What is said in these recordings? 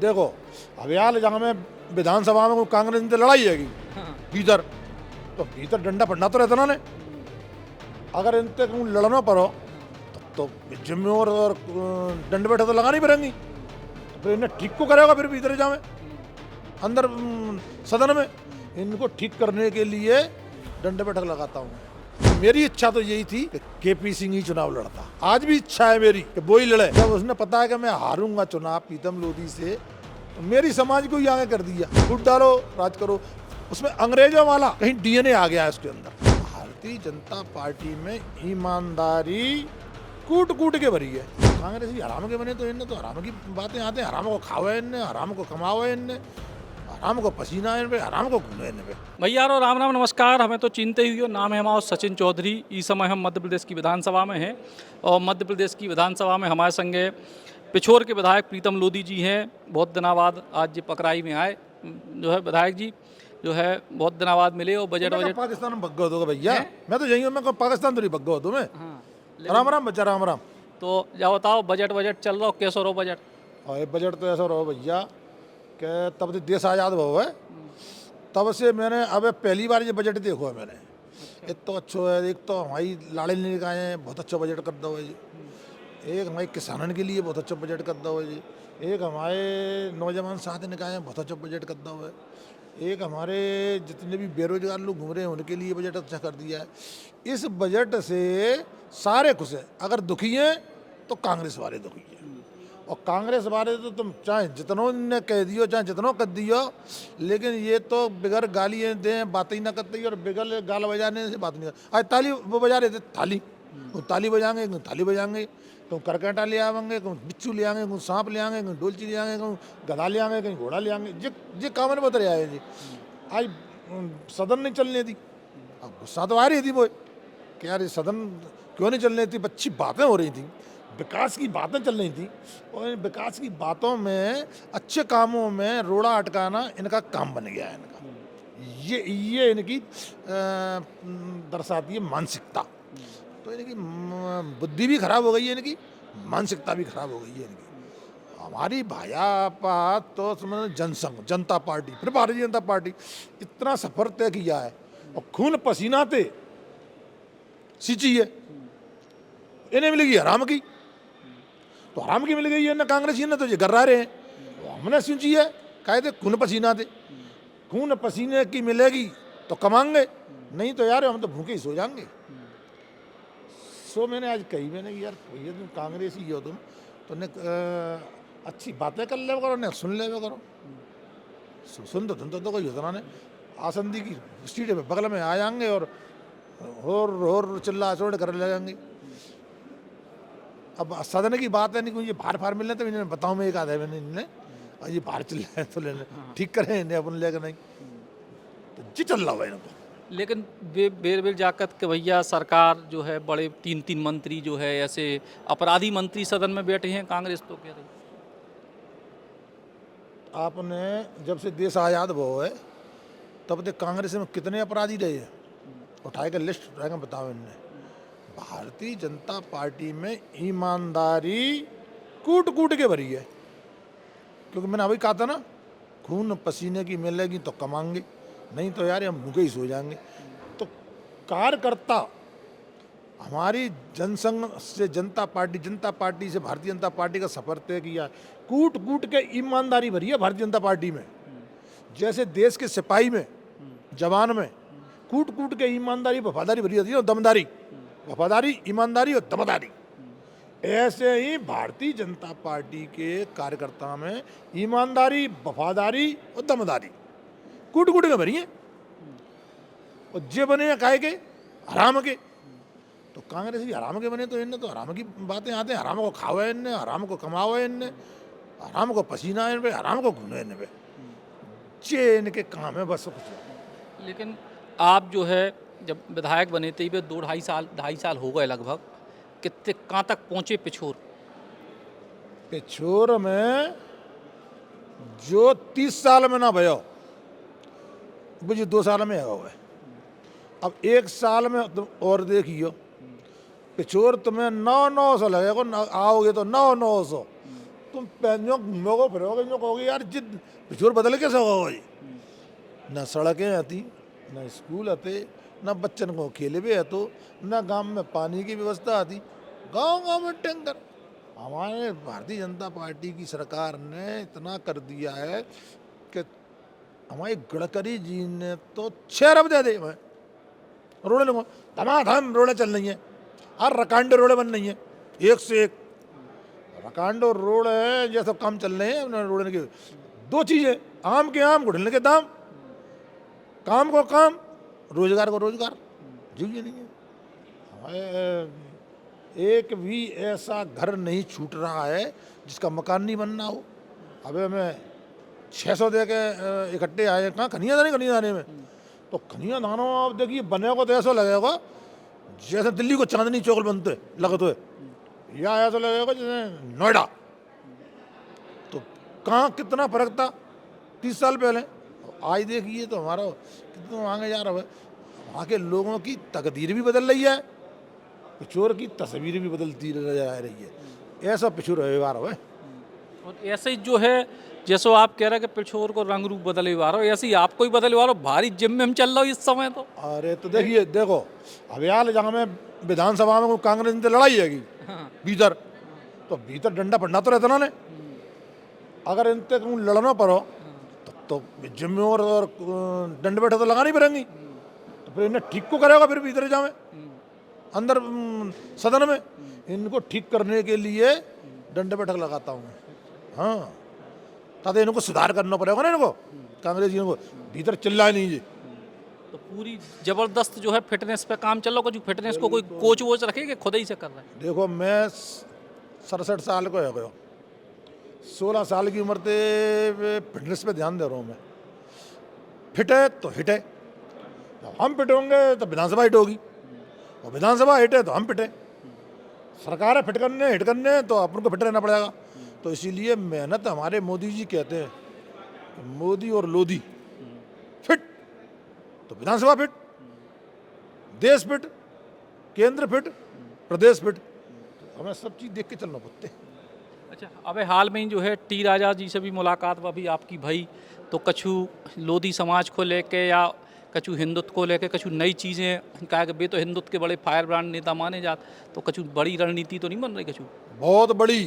देखो अब यार जहाँ में विधानसभा में कांग्रेस से लड़ाई हैगी भीतर, तो भीतर डंडा पड़ना तो रहता ना ने। अगर इनसे कहूँ लड़ना पड़ो तो जिम्मे और डंडे बैठे तो लगानी पड़ेंगी, तो फिर इन्हें ठीक को करेगा फिर भीतर जावे अंदर सदन में। इनको ठीक करने के लिए डंडे बैठक लगाता हूँ। मेरी इच्छा तो यही थी कि केपी सिंह ही चुनाव लड़ता। आज भी इच्छा है मेरी कि वो ही लड़े। जब उसने पता है कि मैं हारूंगा चुनाव प्रीतम लोधी से, तो मेरी समाज को ही आगे कर दिया, फूट डालो राज करो। उसमें अंग्रेजों वाला कहीं डीएनए आ गया है उसके अंदर। भारतीय जनता पार्टी में ईमानदारी कूट कूट के भरी है। कांग्रेस भी हराम के बने तो इनने तो हराम की बातें आते हैं। हराम को खावे इनने, हराम को कमावे इनने, हराम को पसीना इन पे, हराम को घूमे इन पे। भैया और राम राम नमस्कार। हमें तो चिंते ही हो। नाम है हमारा सचिन चौधरी। इस समय हम मध्य प्रदेश की विधानसभा में हैं और मध्य प्रदेश की विधानसभा में हमारे संगे पिछोर के विधायक प्रीतम लोधी जी हैं। बहुत दिनों बाद आज ये पकराई में आए जो है विधायक जी जो है बहुत दिनों बाद मिले और बजट पाकिस्तान में भग गए भैया। मैं तो यही हूँ, मैं पाकिस्तान तो नहीं भग गया मैं। हाँ, राम राम बच्चा राम राम। तो जाओ बताओ बजट चल रहा हो, कैसा रहो बजट? और बजट तो ऐसा रहो भैया कि तब से देश आज़ाद हुआ है तब से मैंने अब पहली बार ये बजट देखो है मैंने। एक तो अच्छो है, एक तो हमारी लाड़े निकाय हैं बहुत अच्छा बजट कर दो है जी, एक हमारे किसानों के लिए बहुत अच्छा बजट कर दो है जी, एक हमारे नौजवान साथी निकाय हैं बहुत अच्छा बजट कर दो है, एक हमारे जितने भी बेरोजगार लोग घूम रहे हैं उनके लिए बजट अच्छा कर दिया है। इस बजट से सारे खुश हैं। अगर दुखी हैं तो कांग्रेस वाले दुखी हैं, और कांग्रेस वाले तो तुम चाहे जितनों ने कह दियो चाहे जितनों कर दियो, लेकिन ये तो बिगर गाली दें बातें ही ना करते और बिगर गाल बजाने से बात नहीं कर। आज ताली वो बजा रहे थे, थाली ताली बजाएंगे, कहूँ थाली बजाएंगे, कहूँ करकटा ले आवेंगे, कहूँ बिच्छू ले आएंगे, कहूँ सांप ले आएंगे, कहूँ डोलची ले आएंगे, कहूँ गधा ले आएंगे, कहीं घोड़ा ले आएंगे। जे काम बता रहे आए जी। आज सदन नहीं चलने दी, अब गुस्सा तो आ रही थी वो कि यार ये सदन क्यों नहीं चलने थी। अच्छी बातें हो रही थी, विकास की बातें चल रही थी, और इन विकास की बातों में अच्छे कामों में रोड़ा अटकाना इनका काम बन गया है इनका। ये इनकी दर्शाती है मानसिकता। तो इनकी बुद्धि भी खराब हो गई है, इनकी मानसिकता भी खराब हो गई है इनकी। हमारी भाजपा तो जनसंघ जनता पार्टी फिर भारतीय जनता पार्टी इतना सफर तय किया है और खून पसीना ते सींची है। इन्हें मिलेगी हराम की, तो हराम की मिल गई है ना कांग्रेस ने, तो ये गर्रा रहे हैं। तो हमने सोची है कहे थे खून पसीना थे, खून पसीने की मिलेगी तो कमाएंगे, नहीं तो यार हम तो भूखे ही सो जाएंगे। सो मैंने आज कही मैंने कि यार ये तुम कांग्रेस ही हो तो ने अच्छी बातें कर ले करो, ने सुन ले करो। सुन तो कोई होता ना, आसंदी की स्ट्रीट पे बगल में आ जाएंगे और होर चिल्ला चोड़ कर ले जाएंगे। अब सदन की बात है नहीं, ये बाहर फार मिलने तो इन्हें बताऊँ मैं एक आधा मैंने इन्हें, और ये बाहर चल रहे हैं तो लेने ठीक करें इन्हें अपन लेकर नहीं, तो जी चल रहा है इनको। लेकिन बेर जाकर के भैया सरकार जो है बड़े तीन मंत्री जो है ऐसे अपराधी मंत्री सदन में बैठे हैं, कांग्रेस तो कह रही। आपने जब से देश आज़ाद हुआ है तब तक कांग्रेस में कितने अपराधी रहे हैं, उठाए कर लिस्ट उठाएगा बताओ इनने। भारतीय जनता पार्टी में ईमानदारी कूट कूट के भरी है, क्योंकि मैंने अभी कहा था ना खून पसीने की मिलेगी तो कमाएंगे, नहीं तो यार हम भूखे ही सो जाएंगे। तो कार्यकर्ता हमारी जनसंघ से जनता पार्टी से भारतीय जनता पार्टी का सफर तय किया, कूट कूट के ईमानदारी भरी है भारतीय जनता पार्टी में। जैसे देश के सिपाही में जवान में कूट कूट के ईमानदारी वफादारी भरी होती है, दमदारी वफादारी ईमानदारी और दमदारी, ऐसे ही भारतीय जनता पार्टी के कार्यकर्ता में ईमानदारी वफादारी और दमदारी कूट कूट के भरी है। और जे बने काहे के हराम के, तो कांग्रेस भी हराम के बने तो इनने तो हराम की बातें आते हैं। हराम को खावे इनने, हराम को कमावे इनने, हराम को पसीना इन पे, हराम को घूमे इन पे, जे इनके काम है बस कुछ। लेकिन आप जो है जब विधायक बने थे ये 2-2.5 साल हो गए लगभग, कितने कहाँ तक पहुँचे पिछोर? पिछोर में जो 30 साल में ना भयो मुझे 2 साल में है। अब 1 साल में तुम और देखियो, पिछोर तुम्हें 900 लगेगा, आओगे तो 900 तुम पैंजो घूमोगे फिरोगे जो कहोगे यार जिद पिछोर बदल कैसे होगा भाई। ना सड़कें आती, ना स्कूल आते, ना बच्चन को खेले भी है, तो ना गांव में पानी की व्यवस्था आती, गांव में टैंकर। हमारे भारतीय जनता पार्टी की सरकार ने इतना कर दिया है कि हमारे गडकरी जी ने तो 6 अरब दे दे हमें रोडें लगो, धमाधम रोडें चल रही हैं और रकांडे रोडें बन रही हैं एक से एक। रकांडो रोड है जैसे काम चल रहे हैं रोड के। दो चीज़ें, आम के आम घुटने के दाम, काम को काम, रोजगार को रोजगार, जी नहीं है। हमें एक भी ऐसा घर नहीं छूट रहा है जिसका मकान नहीं बनना हो। अबे हमें 600 दे के इकट्ठे आए कहाँ खनिया दाने में, तो खनिया दानों अब देखिए बने को तो ऐसा लगेगा जैसे दिल्ली को चांदनी चौक बनते लगते है, या ऐसा लगेगा जैसे नोएडा। तो कहाँ कितना फर्क था 30 साल पहले, आज देखिए तो हमारा कितना आगे जा रहा है। वहाँ के लोगों की तकदीर भी बदल रही है, पिछोर की तस्वीर भी बदलती जा रही है। ऐसा पिछोर व्यवहार है। और ऐसे ही जो है जैसो आप कह रहे हैं कि पिछोर को रंग रूप बदले हुआ रहो, ऐसे ही आपको ही बदले हुआ रहो। भारी जिम में हम चल रहा हो इस समय तो। अरे तो देखिए देखो अभियाल जहाँ में विधानसभा में कांग्रेस ने लड़ाई हैगी भीतर, तो भीतर डंडा पड़ना तो रहता ना ने। अगर इनते लड़ना पड़ो तो जिम में और डंड बैठे तो लगानी पड़ेंगी, तो फिर इन्हें ठीक को करेगा फिर भीतर जावे अंदर सदन में। इनको ठीक करने के लिए डंडे बैठक लगाता हूँ। हाँ ताकि इनको सुधार करना पड़ेगा ना इनको, कांग्रेसियों को भीतर चिल्लाए नहीं जी। तो पूरी जबरदस्त जो है फिटनेस पे काम चल रहा है। कुछ फिटनेस को कोई कोच वोच रखे कि खुद ही से कर रहे हैं? देखो मैं 67 साल को हो गया, 16 साल की उम्र से फिटनेस पे ध्यान दे रहा हूँ मैं। फिट है तो हिट है, जब हम फिट होंगे तो विधानसभा हिट होगी, और विधानसभा हिट है तो हम फिट है। सरकार है फिट करने हिट करने, तो अपन को फिट रहना पड़ेगा। तो इसीलिए मेहनत हमारे मोदी जी कहते हैं कि मोदी और लोधी फिट तो विधानसभा फिट, देश फिट, केंद्र फिट, प्रदेश फिट। हमें सब चीज़ देख के चलना पड़ते। अच्छा, अबे हाल में ही जो है टी राजा जी से भी मुलाकात हुआ भी आपकी भई, तो कछु लोधी समाज को लेके या कछु हिंदुत्व को लेके कछु नई चीज़ें कहा कि बे तो हिंदुत्व के बड़े फायर ब्रांड नेता माने जात, तो कछु बड़ी रणनीति तो नहीं बन रही? कछु बहुत बड़ी,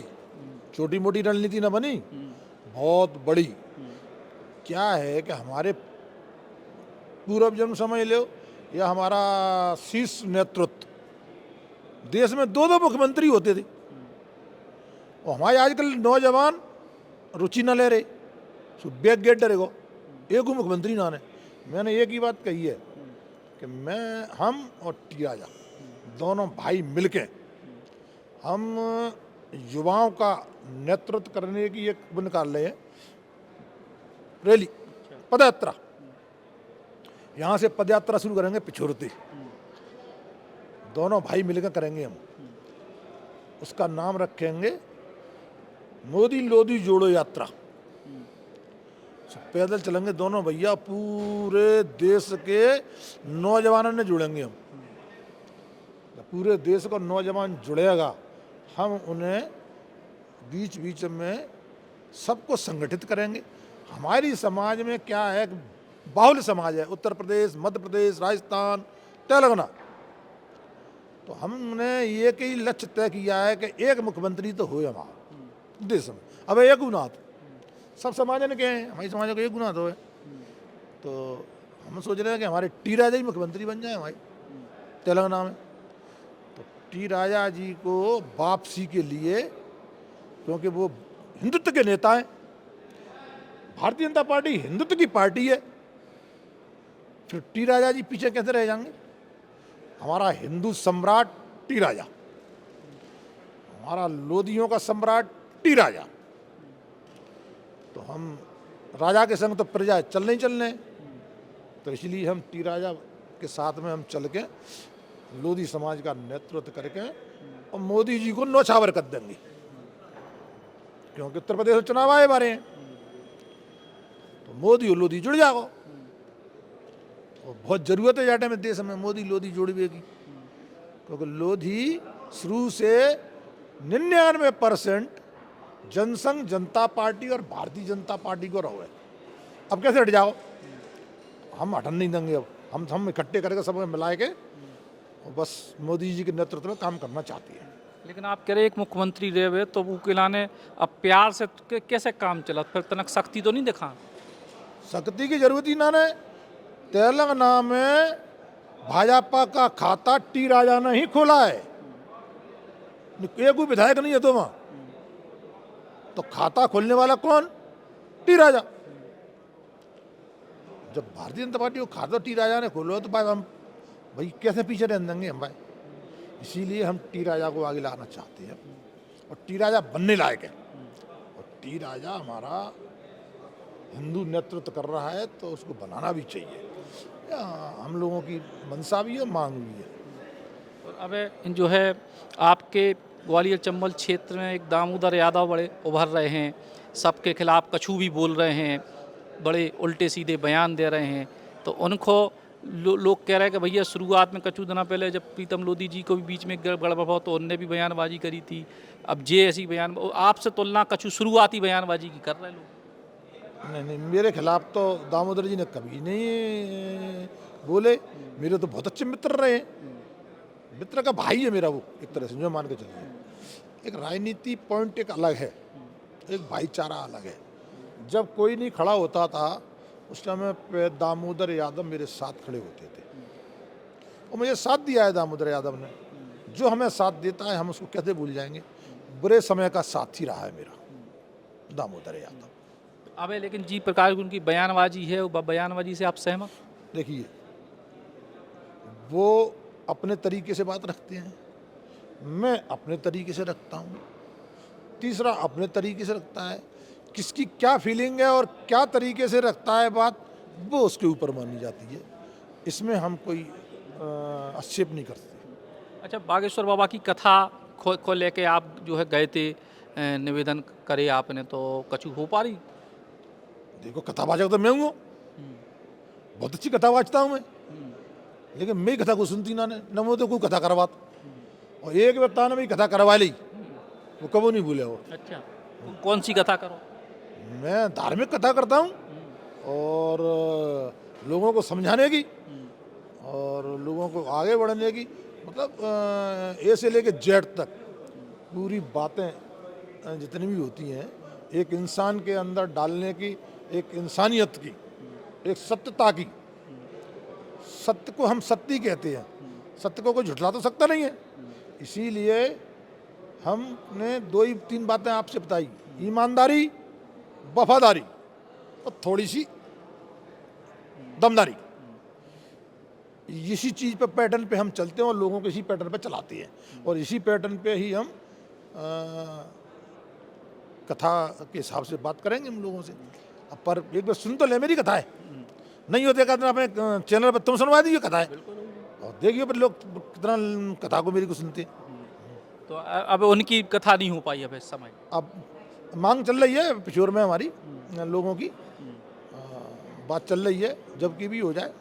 छोटी मोटी रणनीति ना बनी, बहुत बड़ी। क्या है कि हमारे पूर्व जन्म समझ लो या हमारा शीर्ष नेतृत्व, देश में 2 मुख्यमंत्री होते थे, और हमारे आजकल नौजवान रुचि न ले रहे, सो बैक गेट डरेगो एक मुख्यमंत्री ना ने। मैंने एक ही बात कही है कि हम और टी राजा दोनों भाई मिलके हम युवाओं का नेतृत्व करने की एक वो निकाल रहे हैं रैली, पदयात्रा। यहाँ से पदयात्रा शुरू करेंगे पिछोरते, दोनों भाई मिलकर करेंगे हम। उसका नाम रखेंगे मोदी लोधी जोड़ो यात्रा। पैदल चलेंगे दोनों भैया, पूरे देश के नौजवानों ने जुड़ेंगे हम। पूरे देश का नौजवान जुड़ेगा, हम उन्हें बीच बीच में सबको संगठित करेंगे। हमारी समाज में क्या है, बाहुल्य समाज है, उत्तर प्रदेश, मध्य प्रदेश, राजस्थान, तेलंगाना। तो हमने एक ही लक्ष्य तय किया है कि एक मुख्यमंत्री तो हो हमारा देश में। अब एक गुना सब समाज ने कहे हैं, हमारी समाज को एक गुना तो है, तो हम सोच रहे हैं कि हमारे टी राजा ही मुख्यमंत्री बन जाए हमारी तेलंगाना में। तो टी राजा जी को वापसी के लिए, क्योंकि वो हिंदुत्व के नेता हैं, भारतीय जनता पार्टी हिंदुत्व की पार्टी है, फिर टी राजा जी पीछे कैसे रह जाएंगे? हमारा हिंदू सम्राट टी राजा, हमारा लोधियों का सम्राट टी राजा। तो हम राजा के संग तो प्रजा चलने, तो इसलिए हम टी राजा के साथ में हम चल के लोधी समाज का नेतृत्व करके और मोदी जी को नौछावर कर देंगे, क्योंकि उत्तर प्रदेश में चुनाव आए बारे हैं, तो मोदी और लोधी जुड़ जाओ। और बहुत जरूरत है जाटे में देश में मोदी लोधी जोड़वे की, क्योंकि लोधी शुरू से 99% जनसंघ जनता पार्टी और भारतीय जनता पार्टी को रहो है। अब कैसे हट जाओ? हम हटन नहीं देंगे। अब हम इकट्ठे करके सब मिला के और बस मोदी जी के नेतृत्व में काम करना चाहती है। लेकिन आप कह रहे एक मुख्यमंत्री रहे हुए तो वो किलाने अब प्यार से कैसे काम चला, फिर तनक सख्ती तो नहीं दिखा? सख्ती की जरूरत ही ना ने। तेलंगाना में भाजपा का खाता टी राजा ने ही खोला है। एक कोई विधायक नहीं है तो वहां तो खाता खोलने वाला कौन? टी राजा। जब भारतीय जनता पार्टी को खाता टी राजा ने खोलो तो भाई हम कैसे पीछे रह देंगे हम भाई। इसीलिए हम टी राजा को आगे लाना चाहते हैं और टी राजा बनने लायक है। और टी राजा हमारा हिंदू नेतृत्व कर रहा है तो उसको बनाना भी चाहिए। हम लोगों की मंशा भी है, मांग भी है। और अब जो है आपके ग्वालियर चंबल क्षेत्र में एक दामोदर यादव बड़े उभर रहे हैं, सबके खिलाफ कछू भी बोल रहे हैं, बड़े उल्टे सीधे बयान दे रहे हैं। तो उनको लोग कह रहे हैं कि भैया शुरुआत में कछू दिना पहले जब प्रीतम लोधी जी को भी बीच में गड़बड़ हुआ तो उनने भी बयानबाजी करी थी। अब जे ऐसी बयान आपसे तुलना कछू शुरुआती बयानबाजी की कर रहे हैं लोग। नहीं, मेरे खिलाफ तो दामोदर जी ने कभी नहीं बोले। मेरे तो बहुत अच्छे मित्र रहे हैं। मित्र का भाई है मेरा वो, एक तरह से जो मान के चलिए। एक राजनीति पॉइंट एक अलग है, एक भाईचारा अलग है। जब कोई नहीं खड़ा होता था उस टाइम पे दामोदर यादव मेरे साथ खड़े होते थे और मुझे साथ दिया है दामोदर यादव ने। जो हमें साथ देता है हम उसको कैसे भूल जाएंगे। बुरे समय का साथी रहा है मेरा दामोदर यादव। अब लेकिन जी प्रकार की उनकी बयानबाजी है, वो बयानबाजी से आप सहमत? देखिए, वो अपने तरीके से बात रखते हैं, मैं अपने तरीके से रखता हूँ, तीसरा अपने तरीके से रखता है। किसकी क्या फीलिंग है और क्या तरीके से रखता है बात, वो उसके ऊपर मानी जाती है। इसमें हम कोई आक्षेप नहीं करते। अच्छा, बागेश्वर बाबा की कथा को लेके आप जो है गए थे, निवेदन करे आपने, तो कछु हो पा रही? देखो, कथावाचक तो मैं हूँ, बहुत अच्छी कथा वाचता हूँ मैं, लेकिन मेरी कथा को सुनती ना न वो तो कोई कथा करवाता। और एक व्यक्ति ने मेरी कथा करवा ली, वो कबो नहीं भूले वो। अच्छा, कौन सी कथा करो? मैं धार्मिक कथा करता हूँ और लोगों को समझाने की और लोगों को आगे बढ़ने की, मतलब ए से लेके जेड तक पूरी बातें जितनी भी होती हैं एक इंसान के अंदर डालने की, एक इंसानियत की, एक सत्यता की। सत्य को हम सत्य कहते हैं, सत्य को कोई झुठला तो सकता नहीं है। इसीलिए हमने 2-3 बातें आपसे बताई, ईमानदारी, वफादारी और थोड़ी सी दमदारी। इसी चीज़ पे पैटर्न पे हम चलते हैं और लोगों को इसी पैटर्न पे चलाते हैं और इसी पैटर्न पे ही हम कथा के हिसाब से बात करेंगे हम लोगों से। अब पर एक बार सुन तो ले, मेरी कथा है, नहीं होते कहते अपने चैनल पर तुम सुनवा दीजिए कथा है और देखिए पर लोग कितना कथा को मेरी को सुनते हैं। तो अब उनकी कथा नहीं हो पाई अब इस समय? अब मांग चल रही है पिछोर में हमारी लोगों की, बात चल रही है, जबकि भी हो जाए।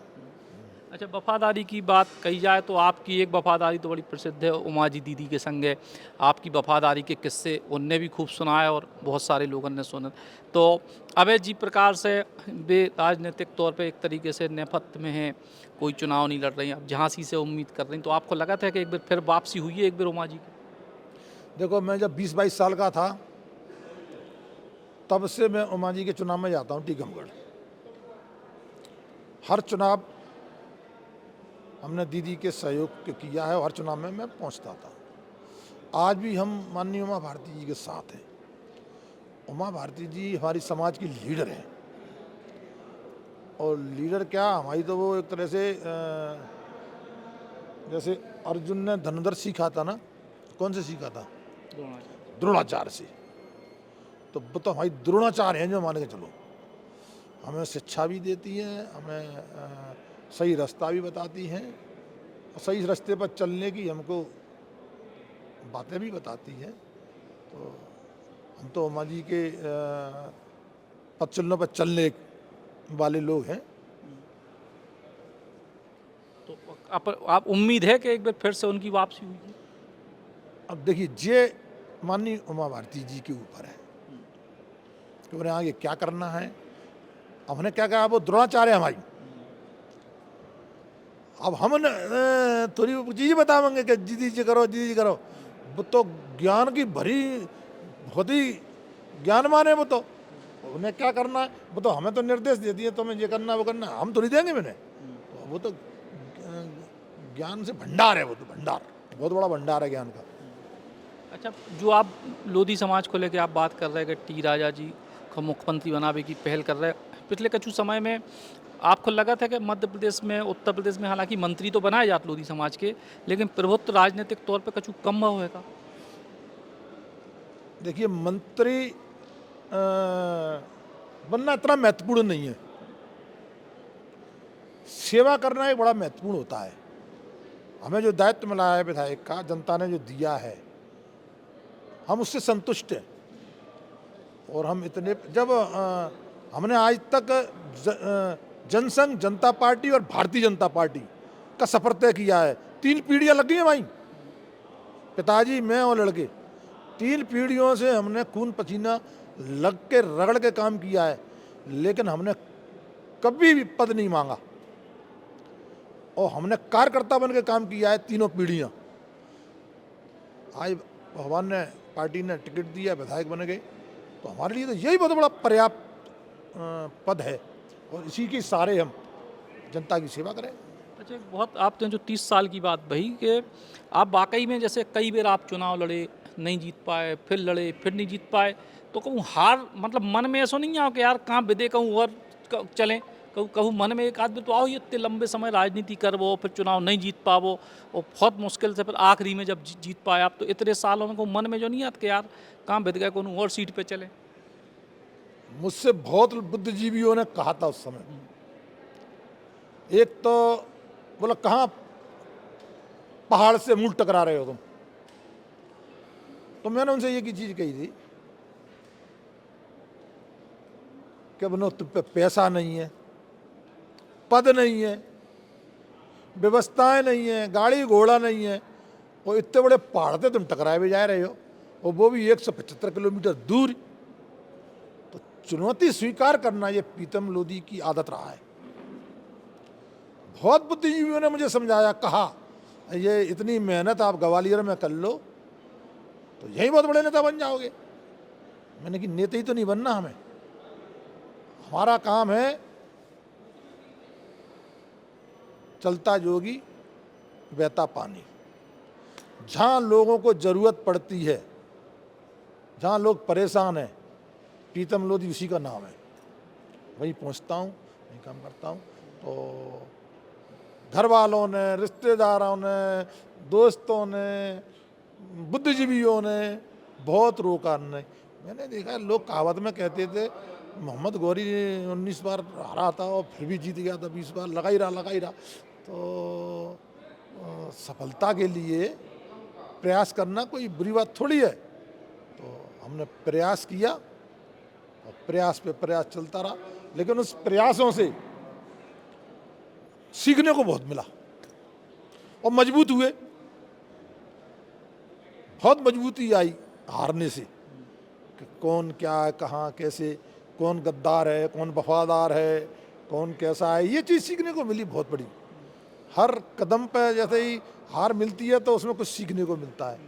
अच्छा, वफादारी की बात कही जाए तो आपकी एक वफादारी तो बड़ी प्रसिद्ध है, उमा जी दीदी के संग है। आपकी वफादारी के किस्से उनने भी खूब सुनाए और बहुत सारे लोगों ने सुने। तो अवैध जी प्रकार से वे राजनीतिक तौर पे एक तरीके से नेपथ्य में हैं, कोई चुनाव नहीं लड़ रही, अब झांसी से उम्मीद कर रही, तो आपको लगा था कि एक बार फिर वापसी हुई है एक बार उमा जी की? देखो, मैं जब 20-22 साल का था तब से मैं उमा जी के चुनाव में जाता हूँ टीकमगढ़। हर चुनाव हमने दीदी के सहयोग के किया है और हर चुनाव में मैं पहुंचता था। आज भी हम माननीय उमा भारती जी के साथ हैं। उमा भारती जी हमारी समाज की लीडर है और लीडर क्या, हमारी तो वो एक तरह से जैसे अर्जुन ने धनुर्धर सीखा था ना, कौन से सीखा था? द्रोणाचार्य से। तो वो तो हमारी द्रोणाचार्य हैं जो मान के चलो। हमें शिक्षा भी देती हैं, हमें सही रास्ता भी बताती हैं और सही रास्ते पर चलने की हमको बातें भी बताती हैं। तो हम तो उमा जी के पद चलने पर चलने वाले लोग हैं। तो आप उम्मीद है कि एक बार फिर से उनकी वापसी हुई? अब देखिए, ये माननीय उमा भारती जी के ऊपर है। कि उन्हें आगे क्या करना है। हमने क्या कहा, वो द्रोणाचार्य हमारी। अब हम थोड़ी चीज़ बतावेंगे कि जी करो, जी करो। वो तो ज्ञान की भरी बहुत ही ज्ञानवान है वो तो। उन्हें क्या करना है, वो तो हमें तो निर्देश दे दिए, तुम्हें ये करना वो करना, हम थोड़ी देंगे मैंने। तो वो तो ज्ञान से भंडार है, वो तो भंडार, बहुत बड़ा भंडार है ज्ञान का। अच्छा, जो आप लोधी समाज को लेकर आप बात कर रहे हैं कि टी राजा जी को मुख्यमंत्री बनाने की पहल कर रहे हैं, पिछले कुछ समय में आपको लगा था कि मध्य प्रदेश में, उत्तर प्रदेश में हालांकि मंत्री तो बनाए जाते लोधी समाज के, लेकिन प्रभुत्व राजनीतिक तौर पर कुछ कम होएगा? देखिए, मंत्री बनना इतना महत्वपूर्ण नहीं है, सेवा करना एक बड़ा महत्वपूर्ण होता है। हमें जो दायित्व मिला है विधायक का, जनता ने जो दिया है, हम उससे संतुष्ट हैं। और हम इतने, जब हमने आज तक जनसंघ, जनता पार्टी और भारतीय जनता पार्टी का सफर तय किया है। 3 पीढ़ियां लगी हैं भाई, पिताजी, मैं और लड़के, 3 पीढ़ियों से हमने खून पसीना लग के रगड़ के काम किया है, लेकिन हमने कभी भी पद नहीं मांगा। और हमने कार्यकर्ता बन के काम किया है 3 पीढ़ियां। आज भगवान ने, पार्टी ने टिकट दिया, विधायक बन गए, तो हमारे लिए तो यही बहुत बड़ा पर्याप्त पद है। और इसी के सारे हम जनता की सेवा करें। अच्छा, बहुत आपने जो 30 साल की बात कही कि आप वाकई में, जैसे कई बार आप चुनाव लड़े, नहीं जीत पाए, फिर लड़े, फिर नहीं जीत पाए, तो कहूँ हार, मतलब मन में ऐसा नहीं आओ कि यार कहाँ विदे कहूँ और चलें, कहूँ मन में एक आदमी तो आओ, ये इतने लंबे समय राजनीति करवो, फिर चुनाव नहीं जीत पावो, और बहुत मुश्किल से फिर आखिरी में जब जीत पाए आप, तो इतने सालों में को मन में जो नहीं आता कि यार कहाँ विद गए, कौन और सीट पे चले? मुझसे बहुत बुद्धिजीवियों ने कहा था उस समय। एक तो बोला, कहाँ पहाड़ से मुंह टकरा रहे हो तुम। तो मैंने उनसे एक ही चीज कही थी कि बनो, तुम पे पैसा नहीं है, पद नहीं है, व्यवस्थाएं नहीं है, गाड़ी घोड़ा नहीं है, और इतने बड़े पहाड़ से तुम टकराए भी जा रहे हो, और वो भी 175 किलोमीटर दूर। तो चुनौती स्वीकार करना ये प्रीतम लोधी की आदत रहा है। बहुत बुद्धिजीवियों ने मुझे समझाया, कहा ये इतनी मेहनत आप ग्वालियर में कर लो तो यही बहुत बड़े नेता बन जाओगे। मैंने कि नेता ही तो नहीं बनना हमें, हमारा काम है चलता जोगी बहता पानी। जहाँ लोगों को ज़रूरत पड़ती है, जहाँ लोग परेशान हैं, प्रीतम लोधी उसी का नाम है। वहीं पहुँचता हूँ, वहीं काम करता हूँ। तो घर वालों ने, रिश्तेदारों ने, दोस्तों ने, बुद्धिजीवियों ने बहुत रोका नहीं। मैंने देखा, लोग कहावत में कहते थे मोहम्मद गौरी 19 बार हारा था और फिर भी जीत गया था, 20 बार लगा ही रहा। तो सफलता के लिए प्रयास करना कोई बुरी बात थोड़ी है। तो हमने प्रयास किया और प्रयास पे प्रयास चलता रहा, लेकिन उस प्रयासों से सीखने को बहुत मिला और मजबूत हुए। बहुत मजबूती आई हारने से, कि कौन क्या है, कहाँ कैसे, कौन गद्दार है, कौन वफादार है, कौन कैसा है, ये चीज़ सीखने को मिली बहुत बड़ी। हर कदम पे जैसे ही हार मिलती है तो उसमें कुछ सीखने को मिलता है।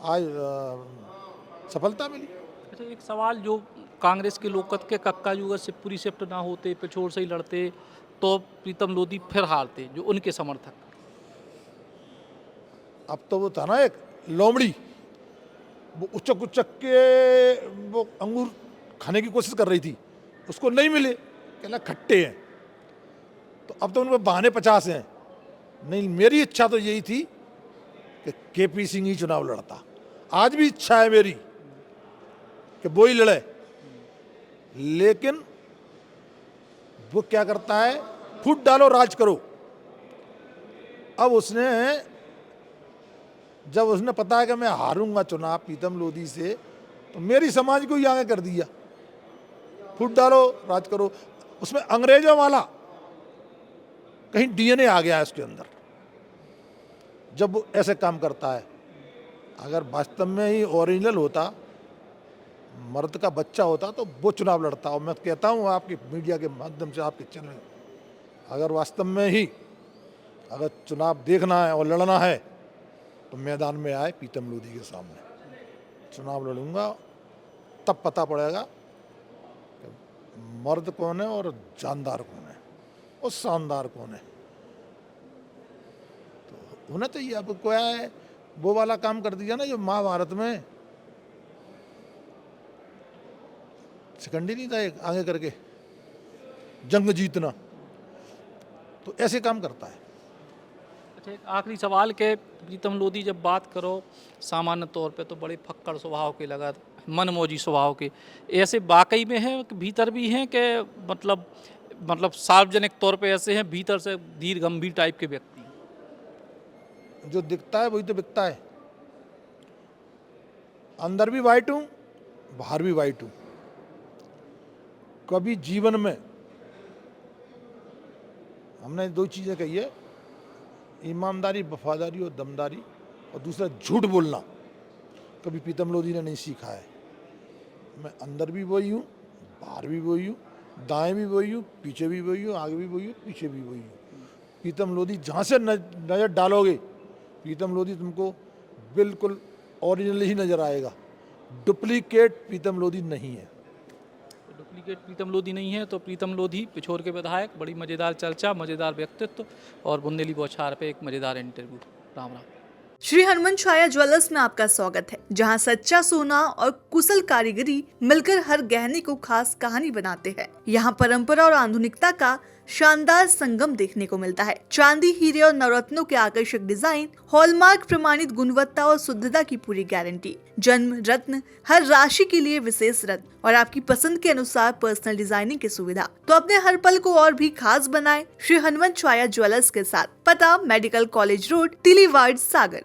आज सफलता मिली। अच्छा, एक सवाल, जो कांग्रेस के लोग के कक्का युग से पूरी शिफ्ट ना होते, पिछोड़ से ही लड़ते, तो प्रीतम लोधी फिर हारते, जो उनके समर्थक। अब तो वो था ना एक लोमड़ी, वो उचक उचक के वो अंगूर खाने की कोशिश कर रही थी, उसको नहीं मिले, कहना खट्टे हैं। तो अब तो उनके बहाने 50 हैं। नहीं, मेरी इच्छा तो यही थी कि केपी सिंह ही चुनाव लड़ता। आज भी इच्छा है मेरी कि वो ही लड़े, लेकिन वो क्या करता है, फूट डालो राज करो। अब उसने, जब उसने पता है कि मैं हारूंगा चुनाव प्रीतम लोधी से, तो मेरी समाज को ही आगे कर दिया, फूट डालो राज करो। उसमें अंग्रेजों वाला कहीं डीएनए आ गया है उसके अंदर, जब वो ऐसे काम करता है। अगर वास्तव में ही ओरिजिनल होता, मर्द का बच्चा होता तो वो चुनाव लड़ता। और मैं कहता हूँ आपकी मीडिया के माध्यम से, आपके चैनल, अगर वास्तव में ही अगर चुनाव देखना है और लड़ना है तो मैदान में आए प्रीतम लोधी के सामने, चुनाव लड़ूंगा तब पता पड़ेगा कि मर्द कौन है और जानदार कौन है और शानदार कौन है। तो होना चाहिए। अब क्या है, वो वाला काम कर दिया ना जो महाभारत में शिखंडी नहीं था एक आगे करके जंग जीतना, तो ऐसे काम करता है। अच्छा, एक आखिरी सवाल के प्रीतम लोधी जब बात करो सामान्य तौर पे तो बड़े फक्कड़ स्वभाव के लगा, मनमौजी स्वभाव के, ऐसे वाकई में हैं कि भीतर भी हैं कि मतलब सार्वजनिक तौर पे ऐसे हैं, भीतर से धीर गंभीर टाइप के व्यक्ति? जो दिखता है वही तो बिकता है। अंदर भी वाइट हूँ, बाहर भी वाइट हूँ। कभी जीवन में हमने दो चीज़ें कही है, ईमानदारी, वफादारी और दमदारी, और दूसरा झूठ बोलना, कभी प्रीतम लोधी ने नहीं सीखा है। मैं अंदर भी वही हूँ, बाहर भी वही हूँ, दाएं भी वही हूँ, पीछे भी वही हूँ, आगे भी वही हूँ, पीछे भी वही हूँ। प्रीतम लोधी जहाँ से नज़र डालोगे, प्रीतम लोधी तुमको बिल्कुल ओरिजिनल ही नज़र आएगा। डुप्लीकेट प्रीतम लोधी नहीं है। डुप्लीकेट प्रीतम लोधी नहीं है तो प्रीतम लोधी पिछोर के विधायक, बड़ी मज़ेदार चर्चा, मज़ेदार व्यक्तित्व और बुंदेली बौछार पे एक मज़ेदार इंटरव्यू। राम राम। श्री हनुमान छाया ज्वेलर्स में आपका स्वागत है, जहां सच्चा सोना और कुशल कारीगरी मिलकर हर गहने को खास कहानी बनाते हैं। यहां परंपरा और आधुनिकता का शानदार संगम देखने को मिलता है। चांदी, हीरे और नवरत्नों के आकर्षक डिजाइन, हॉलमार्क प्रमाणित गुणवत्ता और शुद्धता की पूरी गारंटी, जन्म रत्न, हर राशि के लिए विशेष रत्न और आपकी पसंद के अनुसार पर्सनल डिजाइनिंग की सुविधा। तो अपने हर पल को और भी खास बनाएं श्री हनुमान छाया ज्वेलर्स के साथ। पता मेडिकल कॉलेज रोड, तिलीवाड़, सागर।